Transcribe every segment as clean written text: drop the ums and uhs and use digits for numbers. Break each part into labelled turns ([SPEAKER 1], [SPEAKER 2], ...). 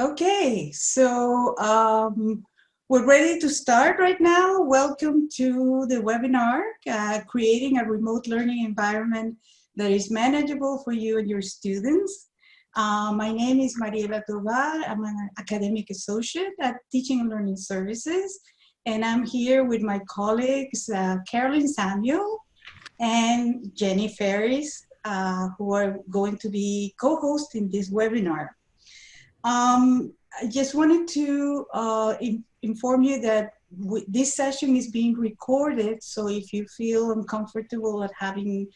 [SPEAKER 1] Okay, we're ready to start right now. Welcome to the webinar, Creating a Remote Learning Environment that is Manageable for You and Your Students. My name is Mariela Tovar. I'm an academic associate at Teaching and Learning Services, and I'm here with my colleagues, Carolyn Samuel and Jenny Ferris, who are going to be co-hosting this webinar. I just wanted to inform you that this session is being recorded, so if you feel uncomfortable at having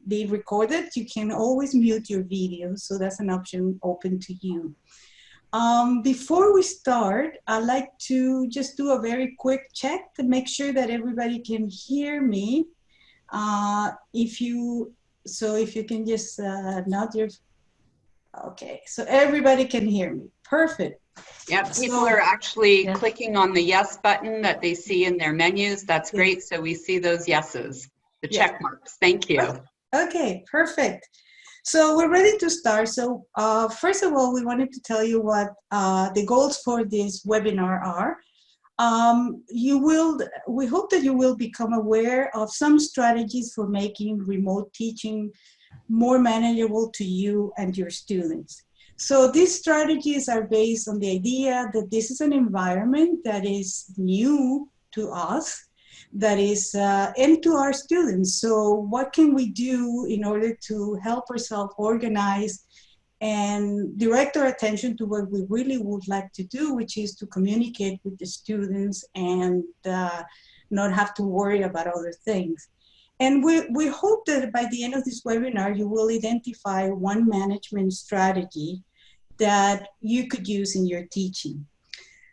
[SPEAKER 1] being recorded, you can always mute your video, so that's an option open to you. Before we start, I'd like to just do a very quick check to make sure that everybody can hear me. If you can just nod your. Okay, so everybody can hear me. Perfect.
[SPEAKER 2] Yeah, people are actually clicking on the yes button that they see in their menus. That's great. So we see those yeses, the check marks. Thank you.
[SPEAKER 1] Okay, perfect. So we're ready to start. So first of all, we wanted to tell you what the goals for this webinar are. We hope that you will become aware of some strategies for making remote teaching more manageable to you and your students. So these strategies are based on the idea that this is an environment that is new to us, that is, and to our students. So what can we do in order to help ourselves organize and direct our attention to what we really would like to do, which is to communicate with the students and not have to worry about other things. And we hope that by the end of this webinar, you will identify one management strategy that you could use in your teaching.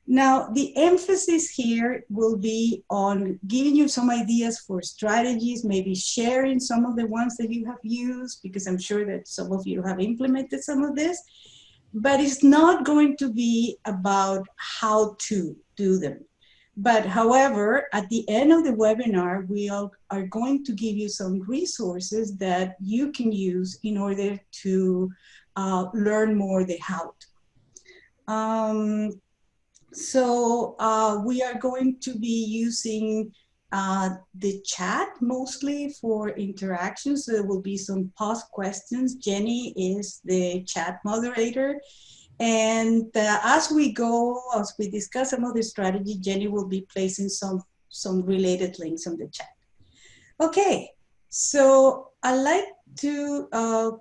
[SPEAKER 1] Now, the emphasis here will be on giving you some ideas for strategies, maybe sharing some of the ones that you have used, because I'm sure that some of you have implemented some of this, but it's not going to be about how to do them. But however, at the end of the webinar, we are going to give you some resources that you can use in order to learn more the how to. We are going to be using the chat mostly for interactions. So there will be some post questions. Jenny is the chat moderator. And as we go, as we discuss some of the strategy, Jenny will be placing some related links on the chat. Okay, so I'd like to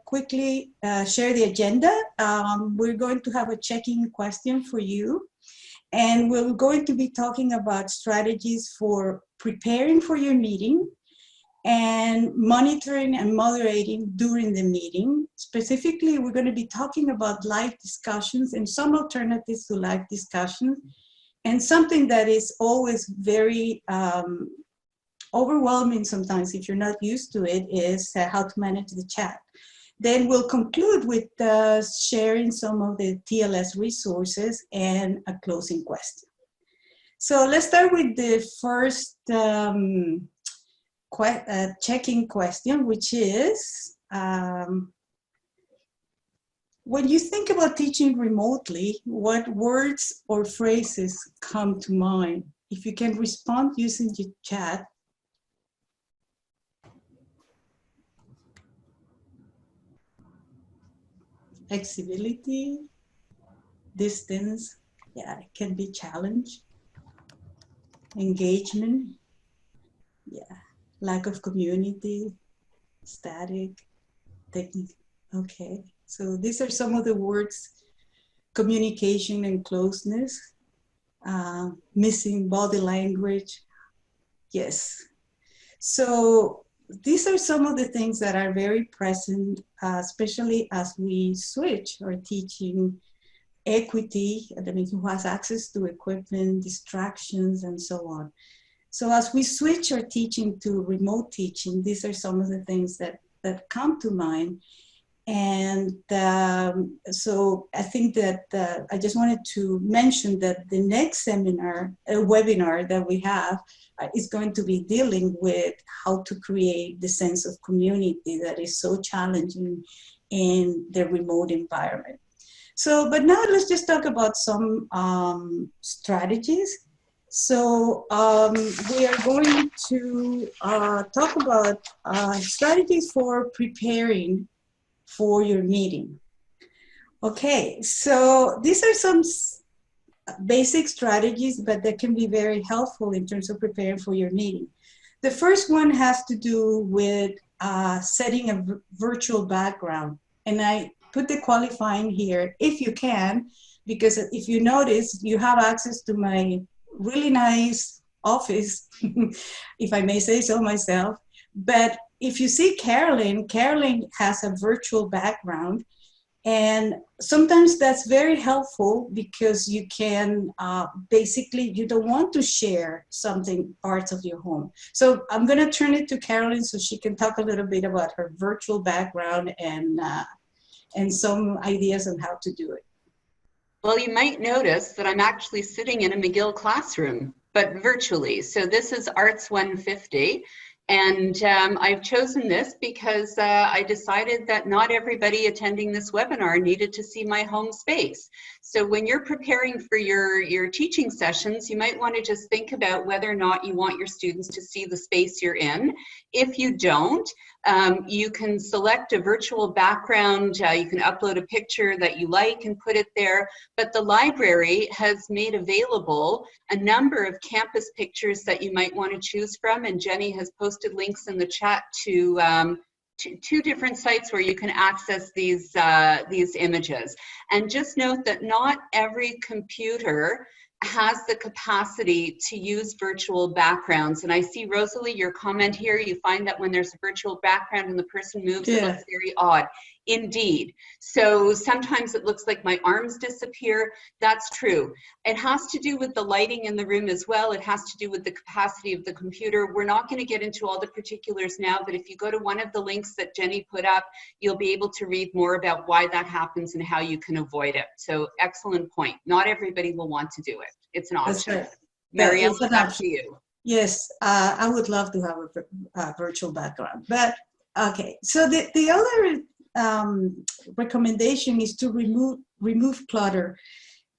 [SPEAKER 1] quickly share the agenda. We're going to have a check-in question for you. And we're going to be talking about strategies for preparing for your meeting and monitoring and moderating during the meeting. Specifically, we're going to be talking about live discussions and some alternatives to live discussions. And something that is always very overwhelming sometimes if you're not used to it is how to manage the chat. Then we'll conclude with sharing some of the TLS resources and a closing question. So let's start with the first check-in question, which is, when you think about teaching remotely, what words or phrases come to mind? If you can respond using the chat. Flexibility, distance, yeah, it can be challenge. Engagement, yeah, lack of community, static, technique. Okay, so these are some of the words: communication and closeness, missing body language. Yes. So these are some of the things that are very present, especially as we switch our teaching equity, that means who has access to equipment, distractions, and so on. So as we switch our teaching to remote teaching, these are some of the things that come to mind. And so I think that I just wanted to mention that the next webinar that we have is going to be dealing with how to create the sense of community that is so challenging in the remote environment. So, but now let's just talk about some strategies. So we are going to talk about strategies for preparing for your meeting. Okay, so these are some basic strategies, but that can be very helpful in terms of preparing for your meeting. The first one has to do with setting a virtual background. And I put the qualifying here, if you can, because if you notice, you have access to my really nice office, if I may say so myself. But if you see Carolyn, Carolyn has a virtual background. And sometimes that's very helpful because you can basically, you don't want to share something, parts of your home. So I'm going to turn it to Carolyn so she can talk a little bit about her virtual background and some ideas on how to do it.
[SPEAKER 2] Well, you might notice that I'm actually sitting in a McGill classroom, but virtually. So this is Arts 150. And I've chosen this because I decided that not everybody attending this webinar needed to see my home space. So when you're preparing for your teaching sessions, you might want to just think about whether or not you want your students to see the space you're in. If you don't, you can select a virtual background. You can upload a picture that you like and put it there. But the library has made available a number of campus pictures that you might want to choose from, and Jenny has posted links in the chat to two different sites where you can access these images. And just note that not every computer has the capacity to use virtual backgrounds. And I see, Rosalie, your comment here, you find that when there's a virtual background and the person moves, It looks very odd. Indeed. So sometimes it looks like my arms disappear. That's true. It has to do with the lighting in the room as well. It has to do with the capacity of the computer. We're not going to get into all the particulars now, but if you go to one of the links that Jenny put up, you'll be able to read more about why that happens and how you can avoid it. So excellent point. Not everybody will want to do it. It's an option.
[SPEAKER 1] Right.
[SPEAKER 2] Marielle, back to you.
[SPEAKER 1] Yes, I would love to have a virtual background. But okay, so the other recommendation is to remove clutter.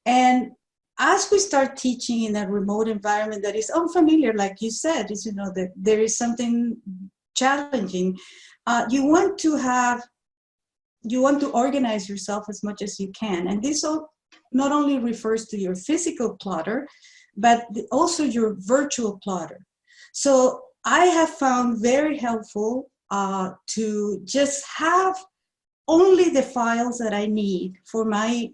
[SPEAKER 1] And as we start teaching in a remote environment that is unfamiliar, like you said, is, you know, that there is something challenging. You want to organize yourself as much as you can, and this not only refers to your physical clutter, but also your virtual clutter. So I have found very helpful to just have only the files that I need for my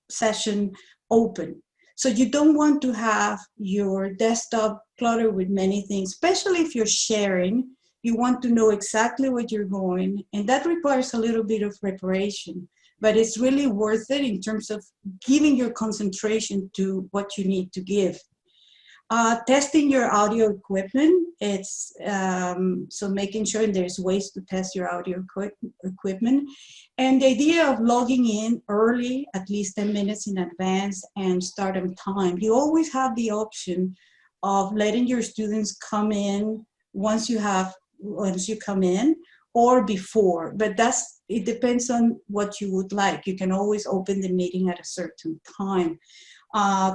[SPEAKER 1] session open. So you don't want to have your desktop cluttered with many things, especially if you're sharing. You want to know exactly what you're going, and that requires a little bit of preparation, but it's really worth it in terms of giving your concentration to what you need to give. Testing your audio equipment, it's so making sure there's ways to test your audio equipment. And the idea of logging in early, at least 10 minutes in advance, and start on time. You always have the option of letting your students come in once you come in or before, but it depends on what you would like. You can always open the meeting at a certain time.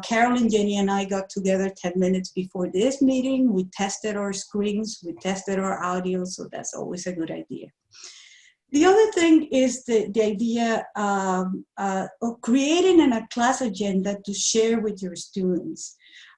[SPEAKER 1] Carolyn, Jenny, and I got together 10 minutes before this meeting. We tested our screens, we tested our audio, so that's always a good idea. The other thing is the idea of creating a class agenda to share with your students.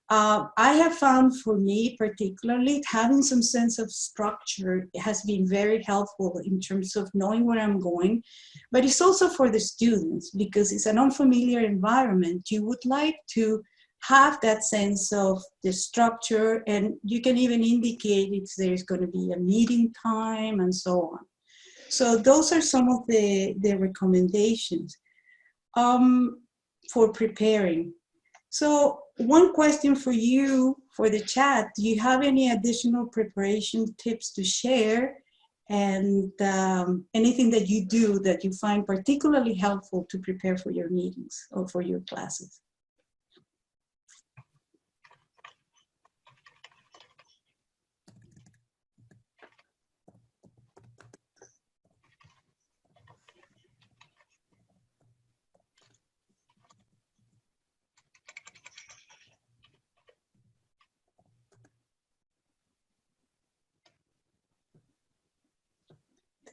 [SPEAKER 1] I have found, for me particularly, having some sense of structure has been very helpful in terms of knowing where I'm going, but it's also for the students because it's an unfamiliar environment. You would like to have that sense of the structure, and you can even indicate if there's going to be a meeting time and so on. So those are some of the recommendations for preparing. So one question for you for the chat, do you have any additional preparation tips to share, and anything that you do that you find particularly helpful to prepare for your meetings or for your classes?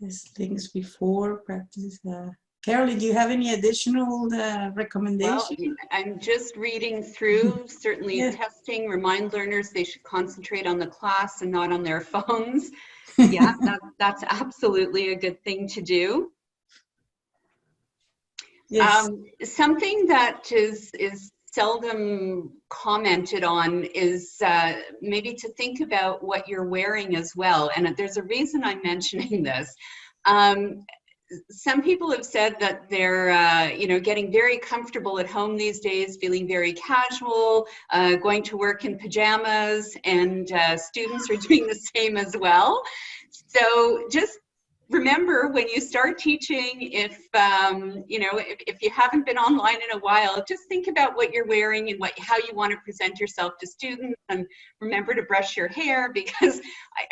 [SPEAKER 1] There's things before practice. Carolyn, do you have any additional
[SPEAKER 2] Well,
[SPEAKER 1] recommendations?
[SPEAKER 2] I'm just reading through, certainly
[SPEAKER 1] Yeah.
[SPEAKER 2] testing, remind learners they should concentrate on the class and not on their phones. Yeah, that's absolutely a good thing to do.
[SPEAKER 1] Yes.
[SPEAKER 2] Something that is seldom commented on is maybe to think about what you're wearing as well. And there's a reason I'm mentioning this. Some people have said that they're, you know, getting very comfortable at home these days, feeling very casual, going to work in pajamas, and students are doing the same as well. So just remember, when you start teaching, if you know, if you haven't been online in a while, just think about what you're wearing and how you want to present yourself to students, and remember to brush your hair, because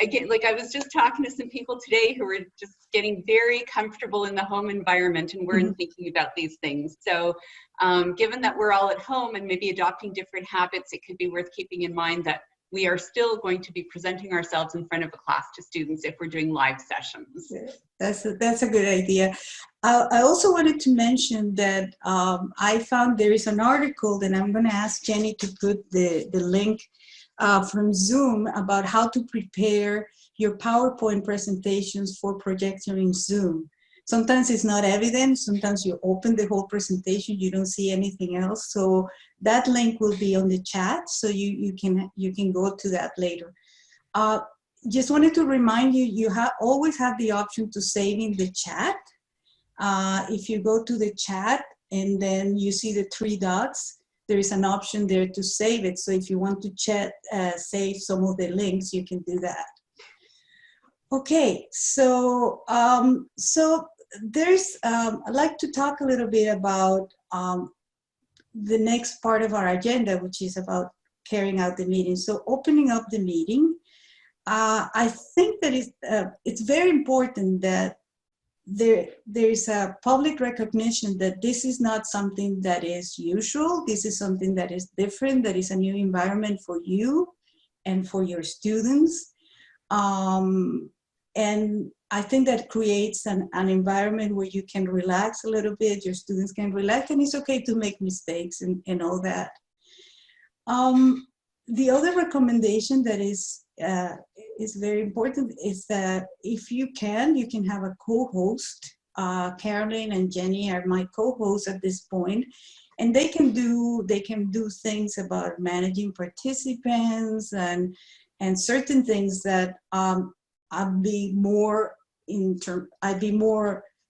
[SPEAKER 2] again, like I was just talking to some people today who were just getting very comfortable in the home environment and weren't thinking about these things. So given that we're all at home and maybe adopting different habits, it could be worth keeping in mind that we are still going to be presenting ourselves in front of a class to students if we're doing live sessions.
[SPEAKER 1] That's a good idea. I also wanted to mention that I found there is an article that I'm going to ask Jenny to put the link from Zoom about how to prepare your PowerPoint presentations for projection in Zoom. Sometimes it's not evident. Sometimes you open the whole presentation, you don't see anything else. So that link will be on the chat, so you can go to that later. Just wanted to remind you, you always have the option to save in the chat. If you go to the chat and then you see the 3 dots, there is an option there to save it. So if you want to save some of the links, you can do that. Okay, so there's I'd like to talk a little bit about the next part of our agenda, which is about carrying out the meeting. So opening up the meeting, I think that it's very important that there's a public recognition that this is not something that is usual. This is something that is different, that is a new environment for you and for your students. And I think that creates an environment where you can relax a little bit, your students can relax, and it's okay to make mistakes and all that. The other recommendation that is very important is that if you can have a co-host. Carolyn and Jenny are my co-hosts at this point, and they can do things about managing participants and certain things that I'd be more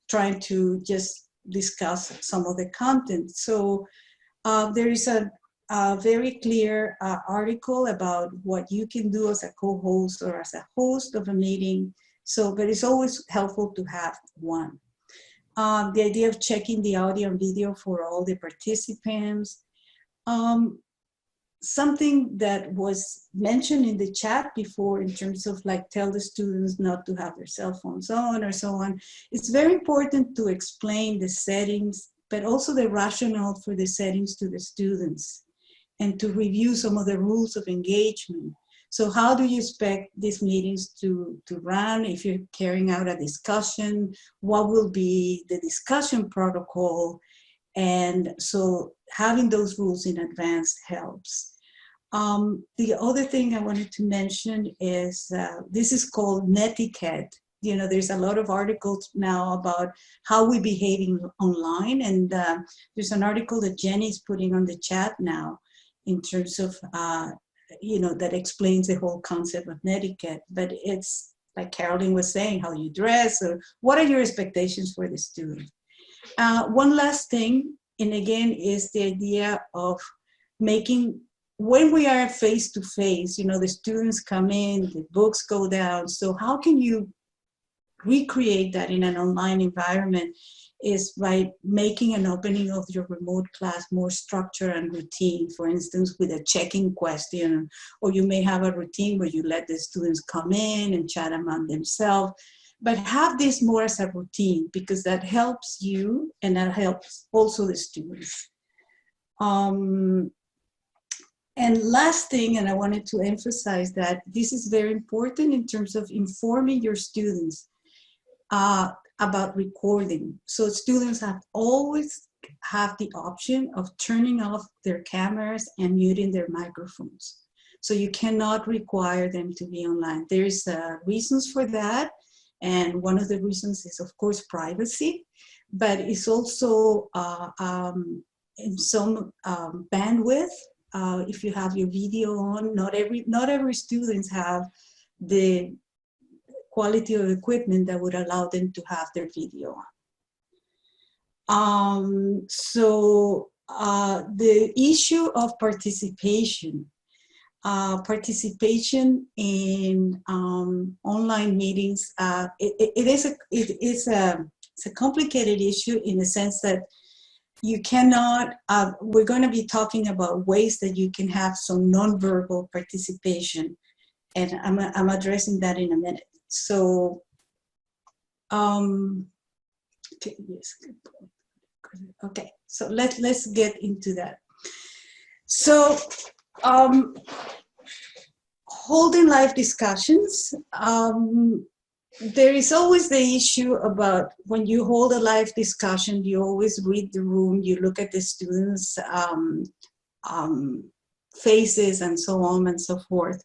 [SPEAKER 1] trying to just discuss some of the content. So there is a very clear article about what you can do as a co-host or as a host of a meeting. So, but it's always helpful to have one. The idea of checking the audio and video for all the participants. Something that was mentioned in the chat before in terms of like tell the students not to have their cell phones on or so on. It's very important to explain the settings, but also the rationale for the settings to the students, and to review some of the rules of engagement. So how do you expect these meetings to run? If you're carrying out a discussion, what will be the discussion protocol? And so having those rules in advance helps. The other thing I wanted to mention is this is called netiquette. You know, there's a lot of articles now about how we behaving online, and there's an article that Jenny's putting on the chat now in terms of, you know, that explains the whole concept of netiquette. But it's like Carolyn was saying, how you dress, or what are your expectations for the student. One last thing, and again, is the idea of making, when we are face to face, you know, the students come in, the books go down. So how can you recreate that in an online environment is by making an opening of your remote class more structured and routine. For instance, with a check-in question, or you may have a routine where you let the students come in and chat among themselves. But have this more as a routine, because that helps you and that helps also the students. And last thing, and I wanted to emphasize that this is very important in terms of informing your students. about recording. So students always have the option of turning off their cameras and muting their microphones. So you cannot require them to be online. There's reasons for that. And one of the reasons is, of course, privacy, but it's also in some bandwidth. If you have your video on, not every student have the quality of equipment that would allow them to have their video on. The issue of participation in online meetings, it's a complicated issue in the sense that you cannot, we're going to be talking about ways that you can have some nonverbal participation, and I'm addressing that in a minute. So, okay, yes, okay, so let's get into that. So, holding live discussions, there is always the issue about when you hold a live discussion, you always read the room, you look at the students' faces and so on and so forth.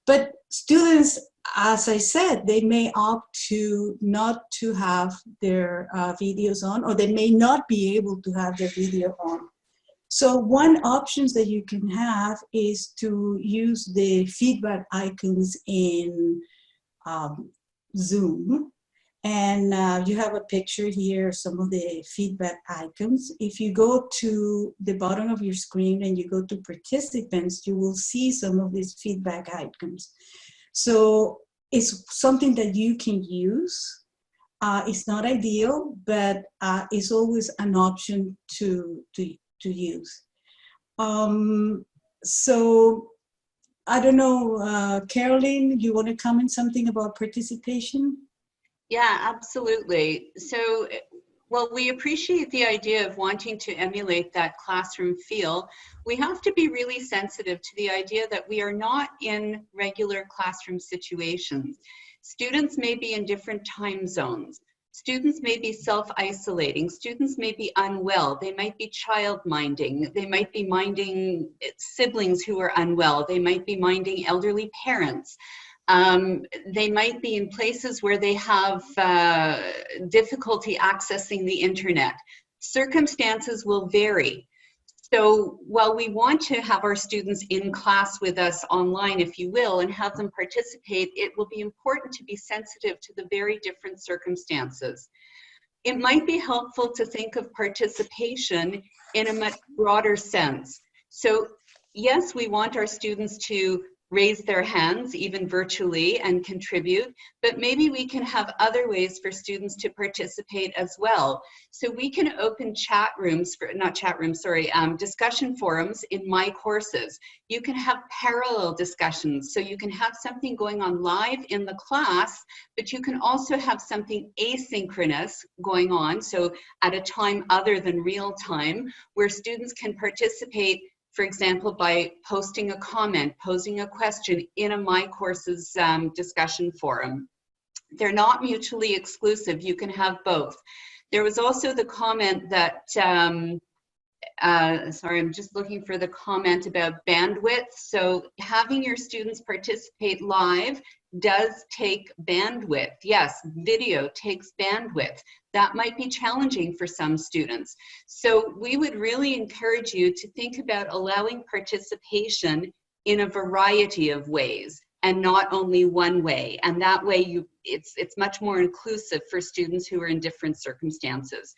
[SPEAKER 1] But students, as I said, they may opt to not to have their videos on, or they may not be able to have their video on. So one option that you can have is to use the feedback icons in Zoom. And you have a picture here, some of the feedback icons. If you go to the bottom of your screen and you go to participants, you will see some of these feedback icons. So it's something that you can use. It's not ideal, but it's always an option to use. So I don't know, Caroline, you want to comment something about participation?
[SPEAKER 2] Yeah, absolutely. So, well, we appreciate the idea of wanting to emulate that classroom feel. We have to be really sensitive to the idea that we are not in regular classroom situations. Students may be in different time zones. Students may be self-isolating. Students may be unwell. They might be child-minding. They might be minding siblings who are unwell. They might be minding elderly parents. They might be in places where they have difficulty accessing the internet. Circumstances will vary. So while we want to have our students in class with us online, if you will, and have them participate, it will be important to be sensitive to the very different circumstances. It might be helpful to think of participation in a much broader sense. So yes, we want our students to raise their hands, even virtually, and contribute, but maybe we can have other ways for students to participate as well. So we can open chat rooms, discussion forums in my courses. You can have parallel discussions, so you can have something going on live in the class, but you can also have something asynchronous going on, so at a time other than real time, where students can participate, for example, by posting a comment, posing a question in a My Courses discussion forum. They're not mutually exclusive. You can have both. There was also the comment that, sorry, I'm just looking for the comment about bandwidth. So having your students participate live does take bandwidth. Yes, video takes bandwidth. That might be challenging for some students. So we would really encourage you to think about allowing participation in a variety of ways and not only one way. And that way it's much more inclusive for students who are in different circumstances.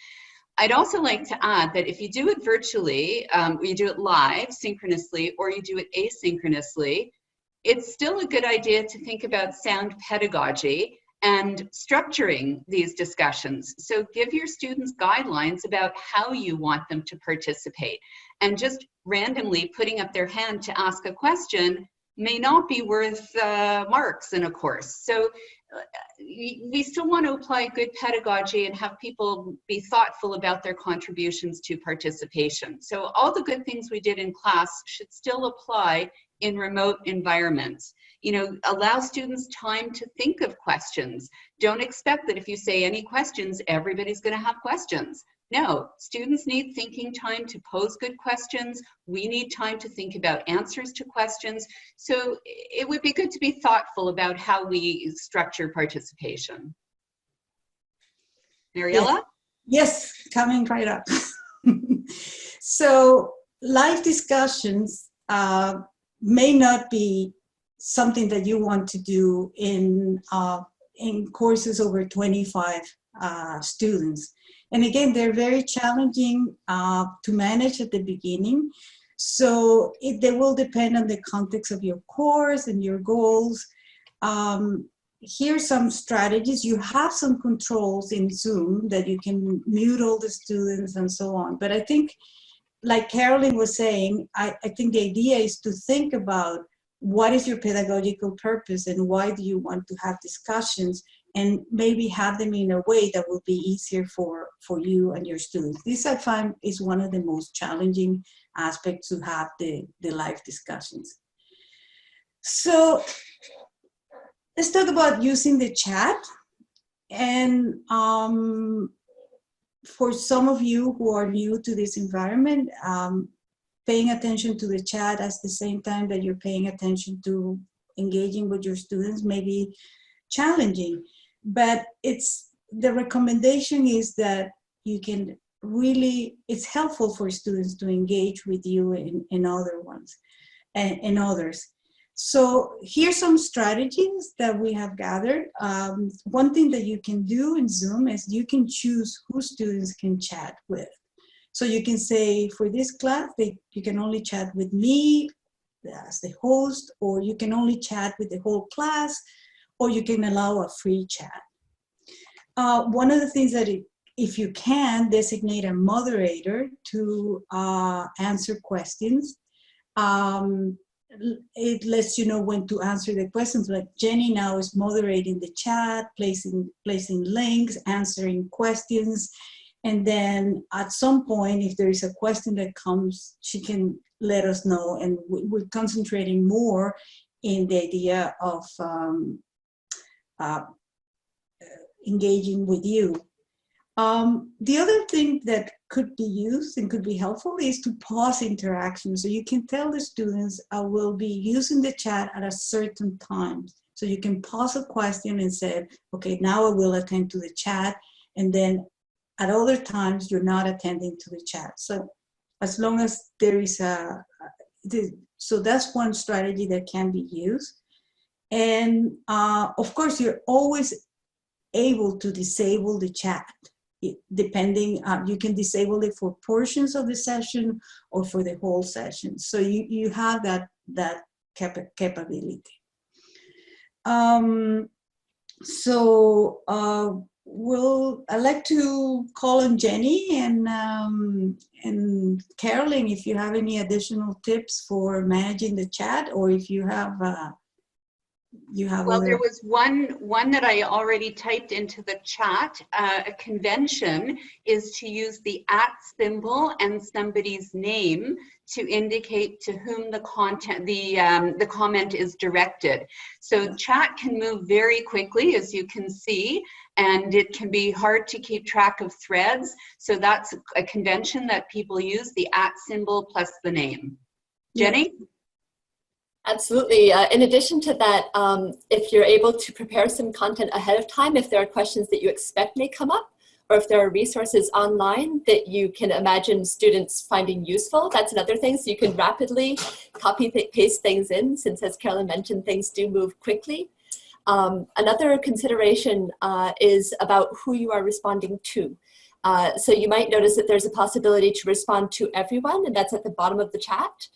[SPEAKER 2] I'd also like to add that if you do it virtually, you do it live, synchronously, or you do it asynchronously, it's still a good idea to think about sound pedagogy and structuring these discussions. So give your students guidelines about how you want them to participate. And just randomly putting up their hand to ask a question may not be worth marks in a course. So we still want to apply good pedagogy and have people be thoughtful about their contributions to participation. So all the good things we did in class should still apply in remote environments. You know, allow students time to think of questions. Don't expect that if you say any questions, everybody's going to have questions. No, students need thinking time to pose good questions. We need time to think about answers to questions. So it would be good to be thoughtful about how we structure participation. Mariella?
[SPEAKER 1] Yes, coming right up. So live discussions may not be something that you want to do in courses over 25 students. And again, they're very challenging to manage at the beginning. So they will depend on the context of your course and your goals. Here's some strategies. You have some controls in Zoom that you can mute all the students and so on. But I think, like Carolyn was saying, I think the idea is to think about what is your pedagogical purpose and why do you want to have discussions, and maybe have them in a way that will be easier for you and your students. This, I find, is one of the most challenging aspects to have the live discussions. So let's talk about using the chat. And for some of you who are new to this environment, paying attention to the chat at the same time that you're paying attention to engaging with your students may be challenging. But the recommendation is that you can really, it's helpful for students to engage with you and other ones and others. So here's some strategies that we have gathered. One thing that you can do in Zoom is you can choose who students can chat with. So you can say, for this class, you can only chat with me as the host, or you can only chat with the whole class, or you can allow a free chat. One of the things that if you can, designate a moderator to answer questions. It lets you know when to answer the questions. Like Jenny now is moderating the chat, placing links, answering questions. And then at some point, if there is a question that comes, she can let us know. And we're concentrating more in the idea of engaging with you. The other thing that could be used and could be helpful is to pause interaction. So you can tell the students, I will be using the chat at a certain time. So you can pause a question and say, okay, now I will attend to the chat. And then at other times, you're not attending to the chat. So as long as there is so that's one strategy that can be used. And of course, you're always able to disable the chat. Depending, you can disable it for portions of the session or for the whole session. So you have that capability. I'd like to call on Jenny and Carolyn if you have any additional tips for managing the chat, or if you have
[SPEAKER 2] well, there was one that I already typed into the chat. A convention is to use the @ symbol and somebody's name to indicate to whom the comment is directed. So chat can move very quickly, as you can see, and it can be hard to keep track of threads. So that's a convention that people use, the @ symbol plus the name. Jenny?
[SPEAKER 3] Absolutely. In addition to that, if you're able to prepare some content ahead of time, if there are questions that you expect may come up, or if there are resources online that you can imagine students finding useful, that's another thing. So you can rapidly copy, paste things in, since, as Carolyn mentioned, things do move quickly. Another consideration is about who you are responding to. So you might notice that there's a possibility to respond to everyone, and that's at the bottom of the chat.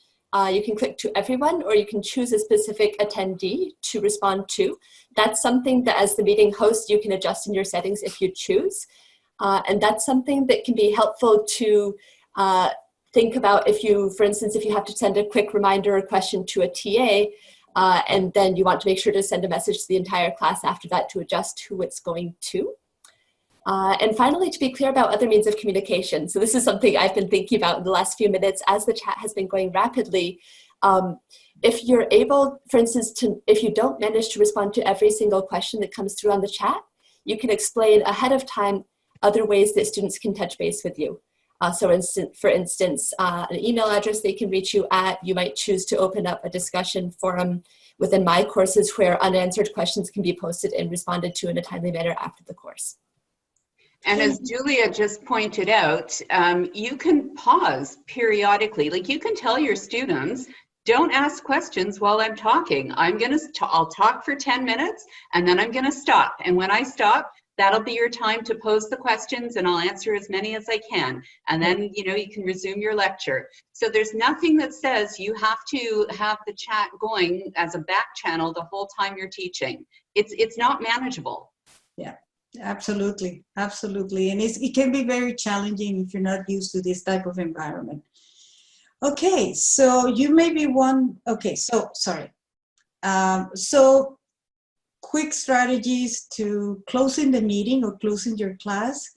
[SPEAKER 3] You can click to everyone, or you can choose a specific attendee to respond to. That's something that, as the meeting host, you can adjust in your settings if you choose. And that's something that can be helpful to think about if you, for instance, if you have to send a quick reminder or question to a TA, and then you want to make sure to send a message to the entire class after that to adjust who it's going to. And finally, to be clear about other means of communication. So this is something I've been thinking about in the last few minutes as the chat has been going rapidly. If you're able, for instance, if you don't manage to respond to every single question that comes through on the chat, you can explain ahead of time other ways that students can touch base with you. So for instance, an email address they can reach you at, you might choose to open up a discussion forum within my courses where unanswered questions can be posted and responded to in a timely manner after the course.
[SPEAKER 2] And as Julia just pointed out, you can pause periodically. Like you can tell your students, don't ask questions while I'm talking. I'll talk for 10 minutes and then I'm gonna stop. And when I stop, that'll be your time to pose the questions and I'll answer as many as I can. And then, you know, you can resume your lecture. So there's nothing that says you have to have the chat going as a back channel the whole time you're teaching. It's not manageable.
[SPEAKER 1] Yeah. Absolutely, absolutely. And it can be very challenging if you're not used to this type of environment. Okay, so you may be so quick strategies to closing the meeting or closing your class.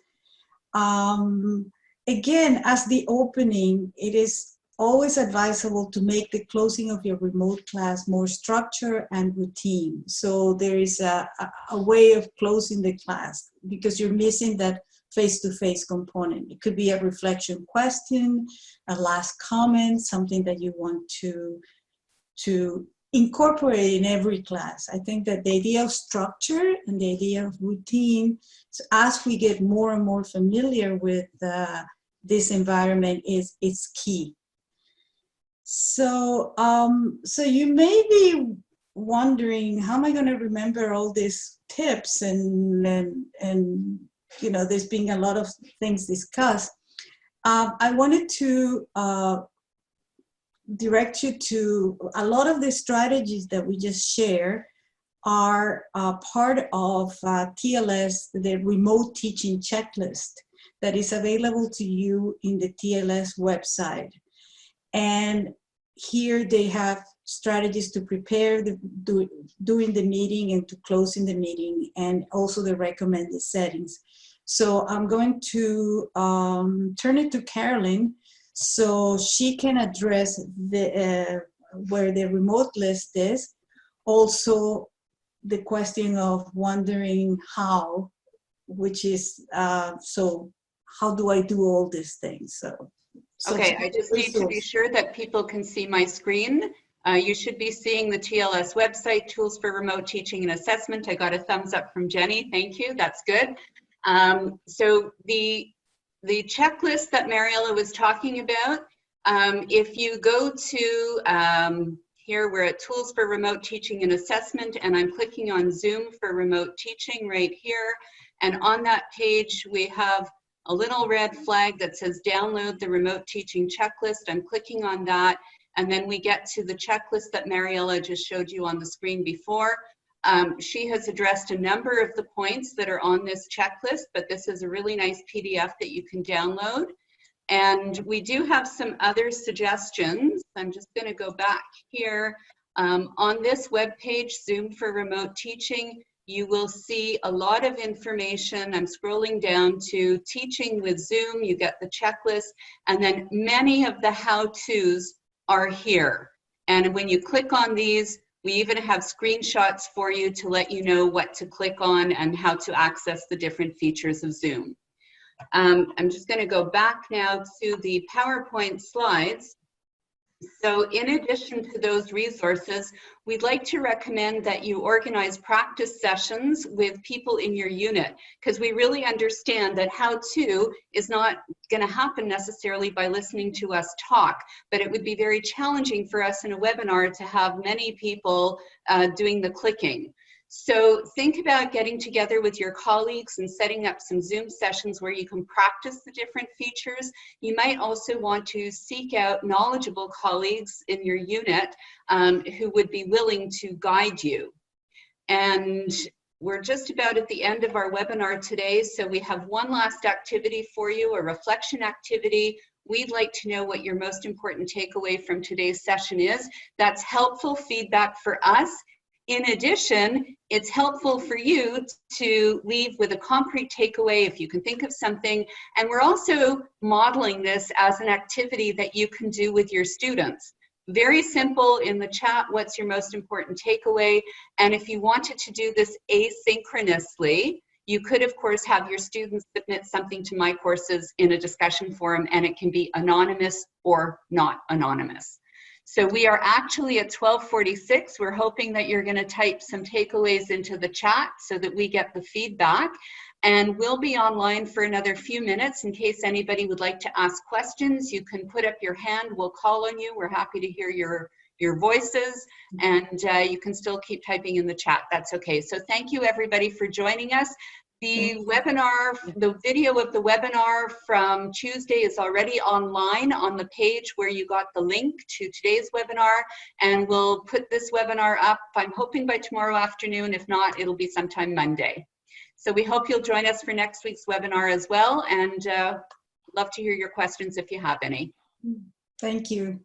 [SPEAKER 1] Again, as the opening, it is always advisable to make the closing of your remote class more structured and routine. So there is a way of closing the class because you're missing that face-to-face component. It could be a reflection question, a last comment, something that you want to incorporate in every class. I think that the idea of structure and the idea of routine, so as we get more and more familiar with this environment, is key. So, so you may be wondering, how am I going to remember all these tips? And you know, there's been a lot of things discussed. I wanted to direct you to a lot of the strategies that we just shared are part of TLS, the remote teaching checklist that is available to you in the TLS website. And here they have strategies to prepare during the meeting and to closing the meeting, and also the recommended settings. So I'm going to turn it to Carolyn so she can address where the remote list is. Also the question of wondering how, which is, so how do I do all these things?
[SPEAKER 2] Okay, I just need to be sure that people can see my screen. You should be seeing the TLS website, Tools for Remote Teaching and Assessment. I got a thumbs up from Jenny, thank you, that's good. So the checklist that Mariella was talking about, if you go to, here we're at Tools for Remote Teaching and Assessment, and I'm clicking on Zoom for Remote Teaching right here. And on that page, we have a little red flag that says download the remote teaching checklist. I'm clicking on that, and then we get to the checklist that Mariella just showed you on the screen before. She has addressed a number of the points that are on this checklist, but this is a really nice PDF that you can download. And we do have some other suggestions. I'm just going to go back here. On this webpage, Zoom for Remote Teaching, you will see a lot of information. I'm scrolling down to teaching with Zoom. You get the checklist, and then many of the how-tos are here. And when you click on these, we even have screenshots for you to let you know what to click on and how to access the different features of Zoom. I'm just going to go back now to the PowerPoint slides. So in addition to those resources, we'd like to recommend that you organize practice sessions with people in your unit, because we really understand that how-to is not going to happen necessarily by listening to us talk, but it would be very challenging for us in a webinar to have many people doing the clicking. So think about getting together with your colleagues and setting up some Zoom sessions where you can practice the different features. You might also want to seek out knowledgeable colleagues in your unit who would be willing to guide you. And we're just about at the end of our webinar today, so we have one last activity for you, a reflection activity, we'd like to know what your most important takeaway from today's session is. That's helpful feedback for us. In addition, it's helpful for you to leave with a concrete takeaway if you can think of something. And we're also modeling this as an activity that you can do with your students. Very simple in the chat, what's your most important takeaway? And if you wanted to do this asynchronously, you could, of course, have your students submit something to my courses in a discussion forum, and it can be anonymous or not anonymous. So we are actually at 12:46. We're hoping that you're going to type some takeaways into the chat so that we get the feedback. And we'll be online for another few minutes in case anybody would like to ask questions. You can put up your hand. We'll call on you. We're happy to hear your voices, and you can still keep typing in the chat. That's okay. So thank you, everybody, for joining us. The webinar, the video of the webinar from Tuesday is already online on the page where you got the link to today's webinar, and we'll put this webinar up, I'm hoping by tomorrow afternoon. If not, it'll be sometime Monday. So we hope you'll join us for next week's webinar as well, and love to hear your questions if you have any.
[SPEAKER 1] Thank you.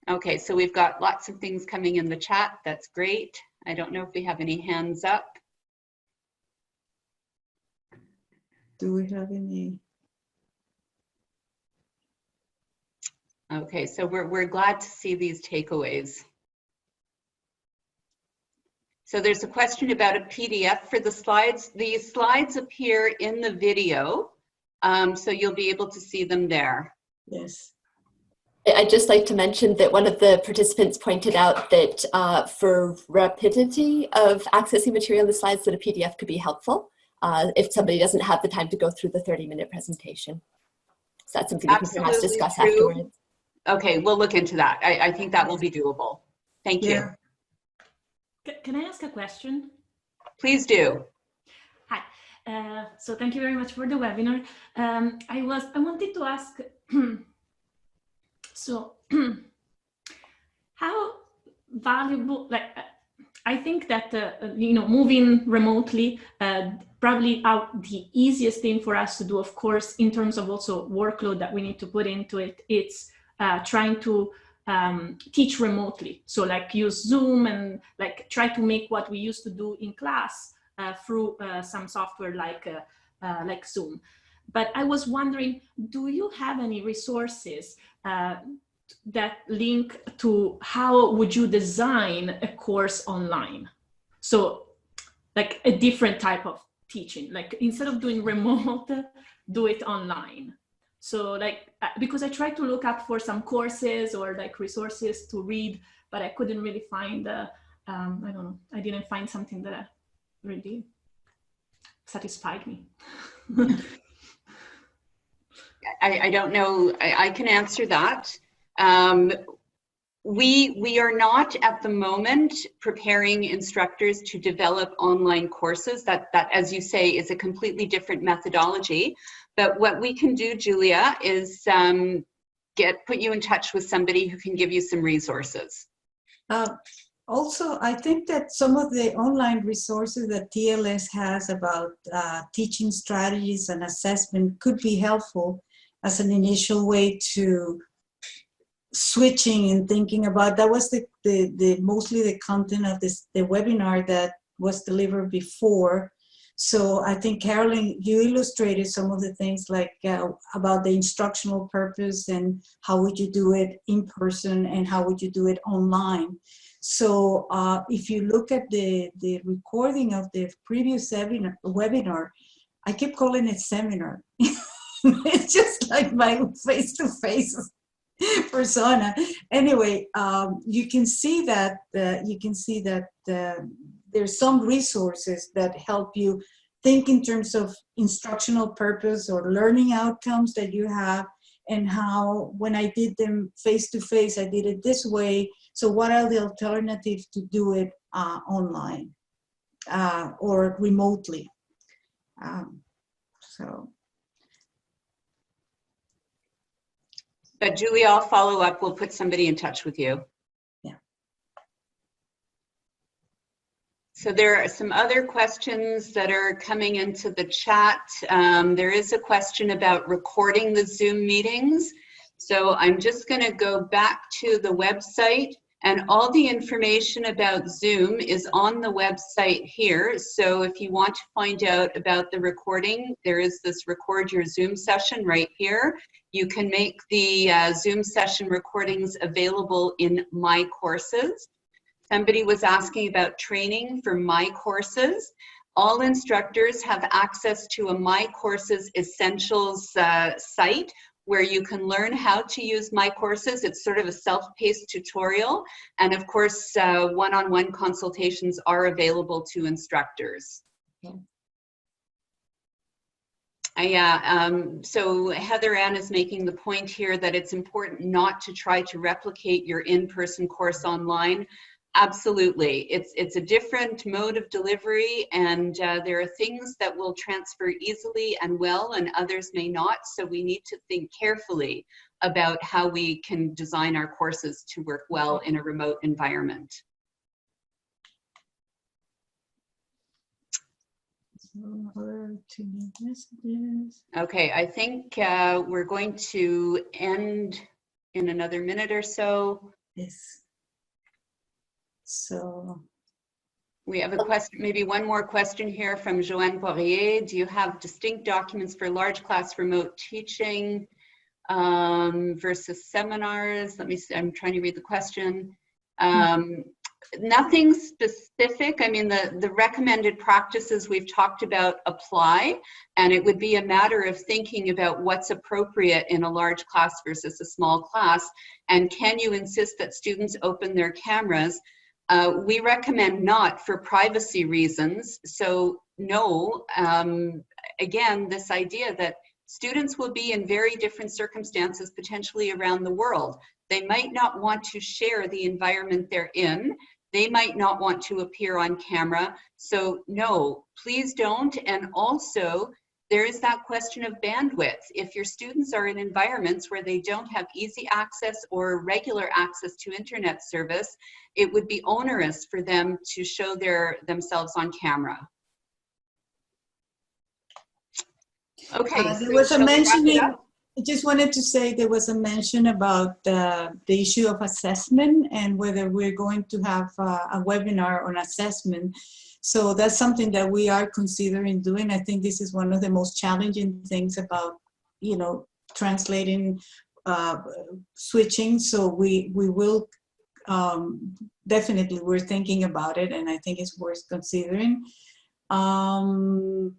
[SPEAKER 2] Okay, so we've got lots of things coming in the chat. That's great. I don't know if we have any hands up.
[SPEAKER 1] Do we have any?
[SPEAKER 2] Okay, so we're glad to see these takeaways. So there's a question about a PDF for the slides. These slides appear in the video, so you'll be able to see them there.
[SPEAKER 1] Yes.
[SPEAKER 3] I'd just like to mention that one of the participants pointed out that for rapidity of accessing material in the slides, that a PDF could be helpful if somebody doesn't have the time to go through the 30-minute presentation. So that's something we can perhaps discuss afterwards.
[SPEAKER 2] Okay, we'll look into that. I think that will be doable. Thank you.
[SPEAKER 4] Can I ask a question?
[SPEAKER 2] Please do.
[SPEAKER 4] Hi. So thank you very much for the webinar. I wanted to ask, so how valuable, like, I think that, moving remotely, probably the easiest thing for us to do, of course, in terms of also workload that we need to put into it, it's trying to teach remotely. So like use Zoom and like try to make what we used to do in class through some software like Zoom. But I was wondering, do you have any resources that link to how would you design a course online? So like a different type of teaching, like instead of doing remote, do it online. So like, because I tried to look up for some courses or like resources to read, but I couldn't really find, I don't know, I didn't find something that really satisfied me.
[SPEAKER 2] I don't know, I can answer that. We are not at the moment preparing instructors to develop online courses. That as you say, is a completely different methodology. But what we can do, Julia, is put you in touch with somebody who can give you some resources.
[SPEAKER 1] Also, I think that some of the online resources that TLS has about teaching strategies and assessment could be helpful as an initial way to switching and thinking about. That was mostly the content of the webinar that was delivered before. So I think, Carolyn, you illustrated some of the things like about the instructional purpose and how would you do it in person and how would you do it online. So if you look at the recording of the previous webinar, I keep calling it seminar. It's just like my face-to-face persona. Anyway, you can see that there's some resources that help you think in terms of instructional purpose or learning outcomes that you have, and how when I did them face-to-face, I did it this way. So what are the alternatives to do it online or remotely?
[SPEAKER 2] But Julie, I'll follow up. We'll put somebody in touch with you.
[SPEAKER 1] Yeah.
[SPEAKER 2] So there are some other questions that are coming into the chat. There is a question about recording the Zoom meetings. So I'm just going to go back to the website, and all the information about Zoom is on the website here. So if you want to find out about the recording, there is this record your Zoom session right here. You can make the Zoom session recordings available in My Courses. Somebody was asking about training for My Courses. All instructors have access to a My Courses Essentials site where you can learn how to use My Courses. It's sort of a self-paced tutorial. And of course, one-on-one consultations are available to instructors. So Heather Ann is making the point here that it's important not to try to replicate your in-person course online. Absolutely. It's a different mode of delivery, and there are things that will transfer easily and well, and others may not. So we need to think carefully about how we can design our courses to work well in a remote environment. Okay, I think we're going to end in another minute or so.
[SPEAKER 1] Yes. So
[SPEAKER 2] we have a question, maybe one more question here from Joanne Poirier. Do you have distinct documents for large class remote teaching versus seminars? Let me see, I'm trying to read the question. Nothing specific. I mean, the recommended practices we've talked about apply, and it would be a matter of thinking about what's appropriate in a large class versus a small class, and can you insist that students open their cameras? We recommend not for privacy reasons. So no, again, this idea that students will be in very different circumstances potentially around the world. They might not want to share the environment they're in. They might not want to appear on camera. So no, please don't. And also, there is that question of bandwidth. If your students are in environments where they don't have easy access or regular access to internet service, it would be onerous for them to show themselves on camera. Okay,
[SPEAKER 1] there was a mentioning, I just wanted to say there was a mention about the issue of assessment and whether we're going to have a webinar on assessment. So that's something that we are considering doing. I think this is one of the most challenging things about, you know, translating, switching. So we will definitely, we're thinking about it, and I think it's worth considering. I'm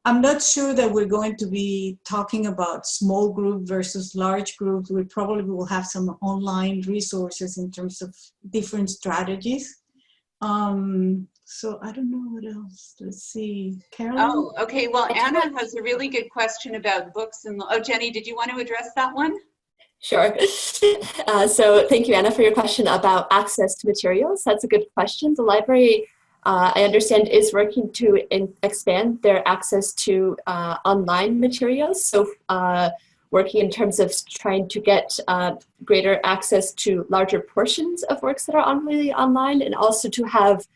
[SPEAKER 1] not sure that we're going to be talking about small group versus large groups. We probably will have some online resources in terms of different strategies. So I don't know what else. Let's see, Carolyn?
[SPEAKER 2] Oh, okay. Well, Anna has a really good question about books. And oh, Jenny, did you want to address that one?
[SPEAKER 3] Sure. So thank you, Anna, for your question about access to materials. That's a good question. The library, I understand, is working to expand their access to online materials. So working in terms of trying to get greater access to larger portions of works that are online, and also to have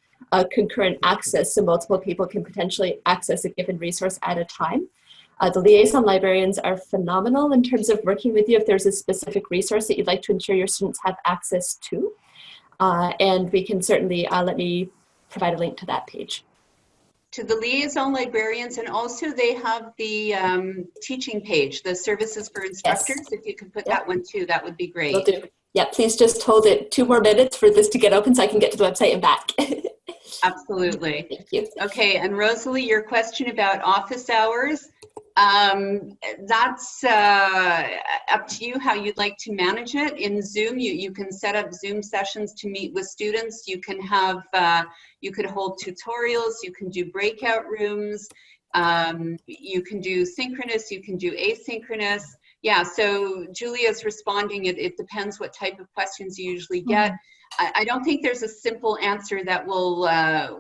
[SPEAKER 3] concurrent access so multiple people can potentially access a given resource at a time. The liaison librarians are phenomenal in terms of working with you if there's a specific resource that you'd like to ensure your students have access to. And we can certainly, let me provide a link to that page.
[SPEAKER 2] To the liaison librarians, and also they have the teaching page, the services for instructors. Yes. If you could put that one too, that would be great.
[SPEAKER 3] Will do. Yeah, please just hold it 2 more minutes for this to get open so I can get to the website and back.
[SPEAKER 2] Absolutely.
[SPEAKER 3] Thank you.
[SPEAKER 2] Okay, and Rosalie, your question about office hours, that's up to you how you'd like to manage it. In Zoom, you can set up Zoom sessions to meet with students. You can have, you could hold tutorials, you can do breakout rooms, you can do synchronous, you can do asynchronous. Yeah, so Julia's responding, it depends what type of questions you usually get. I don't think there's a simple answer that will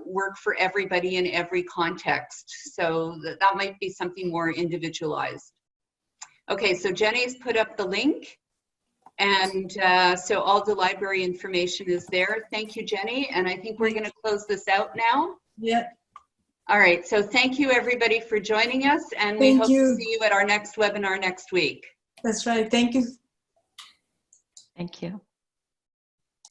[SPEAKER 2] work for everybody in every context. So that might be something more individualized. Okay, so Jenny's put up the link. And so all the library information is there. Thank you, Jenny. And I think we're going to close this out now.
[SPEAKER 1] Yeah.
[SPEAKER 2] All right. So thank you, everybody, for joining us. And we hope to see you at our next webinar next week.
[SPEAKER 1] That's right. Thank you.
[SPEAKER 5] Thank you.